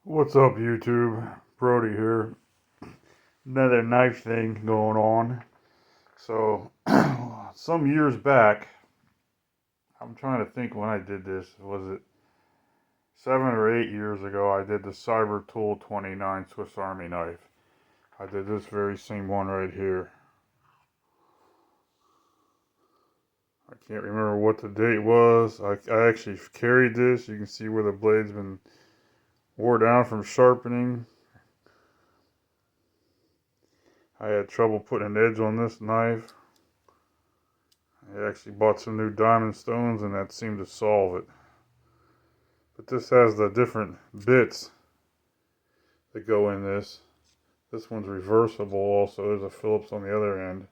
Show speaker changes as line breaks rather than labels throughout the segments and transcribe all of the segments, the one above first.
What's up, YouTube? Brody here. Another knife thing going on. So, some years back, I'm trying to think when I did this. Was it 7 or 8 years ago? I did the Cyber Tool 29 Swiss Army knife. I did this very same one right here. I can't remember what the date was. I actually carried this. You can see where the blade's been wore down from sharpening. I had trouble putting an edge on this knife. I actually bought some new diamond stones and that seemed to solve it. But this has the different bits that go in this. This one's reversible also. There's a Phillips on the other end.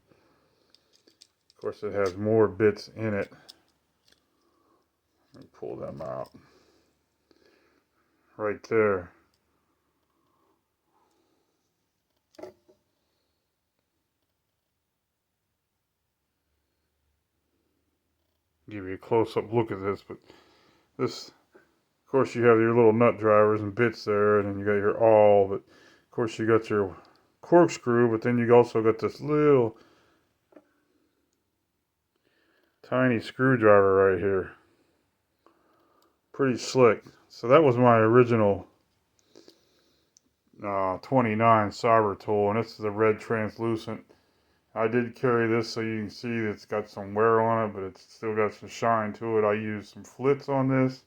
Of course, it has more bits in it. Let me pull them out. Right there. Give you a close-up look at this, but this, of course, you have your little nut drivers and bits there, and then you got your awl, but of course you got your corkscrew, but then you also got this little tiny screwdriver right here. Pretty slick. So that was my original 29 Cyber Tool, and this is the red translucent. I did carry this so you can see that it's got some wear on it, but it's still got some shine to it. I used some flits on this,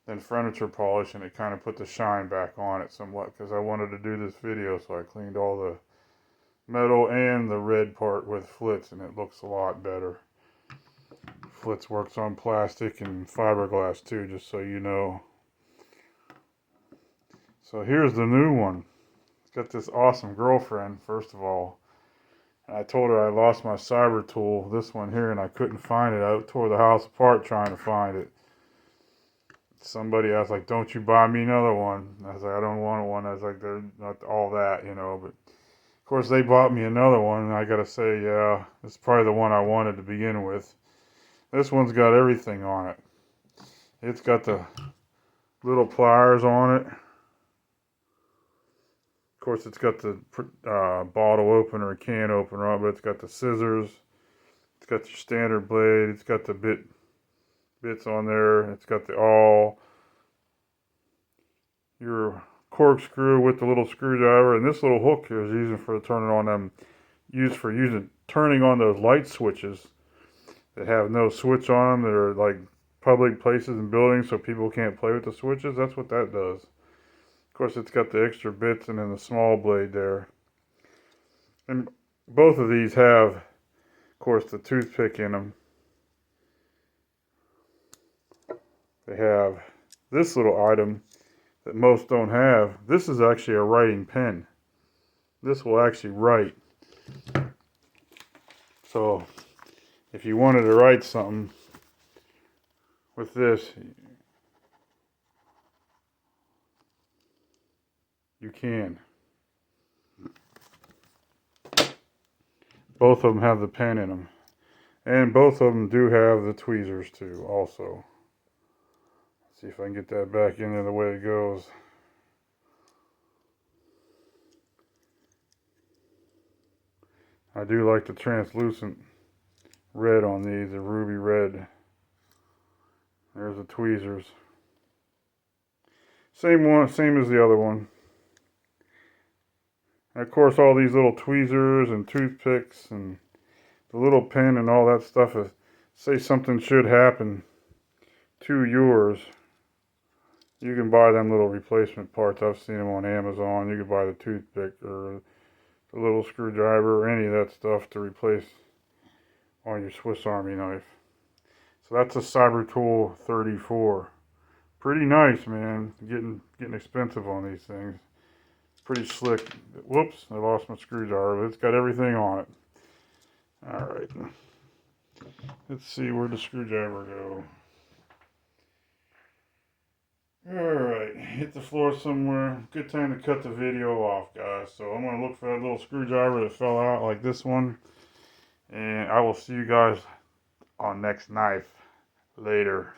then furniture polish, and it kind of put the shine back on it somewhat because I wanted to do this video, so I cleaned all the metal and the red part with flits, and it looks a lot better. Flits works on plastic and fiberglass too, just so you know. So here's the new one. It's got this awesome girlfriend, first of all. I told her I lost my Cyber Tool, this one here, and I couldn't find it. I tore the house apart trying to find it. Somebody, I was like, don't you buy me another one. I was like, I don't want one. I was like, they're not all that, you know. But, of course, they bought me another one, and I got to say, yeah, it's probably the one I wanted to begin with. This one's got everything on it. It's got the little pliers on it. Of course, it's got the bottle opener, can opener on it, but it's got the scissors. It's got your standard blade. It's got the bits on there. It's got the awl. Your corkscrew with the little screwdriver, and this little hook here is used for turning on them. Turning on those light switches that have no switch on them. That are like public places and buildings, so people can't play with the switches. That's what that does. Of course, it's got the extra bits and then the small blade there. And both of these have, of course, the toothpick in them. They have this little item that most don't have. This is actually a writing pen. This will actually write. So, if you wanted to write something with this, you can. Both of them have the pen in them. And both of them do have the tweezers too, also. Let's see if I can get that back in there the way it goes. I do like the translucent red on these, the ruby red. There's the tweezers. Same one, same as the other one. And of course, all these little tweezers and toothpicks and the little pin and all that stuff is, say something should happen to yours, you can buy them little replacement parts. I've seen them on Amazon. You can buy the toothpick or the little screwdriver or any of that stuff to replace on your Swiss Army knife. So that's a Cyber Tool 34. Pretty nice, man. Getting expensive on these things. Pretty slick. Whoops, I lost my screwdriver, but it's got everything on it. Alright. Let's see, where'd the screwdriver go? Alright, hit the floor somewhere. Good time to cut the video off, guys. So I'm going to look for that little screwdriver that fell out like this one. And I will see you guys on next knife. Later.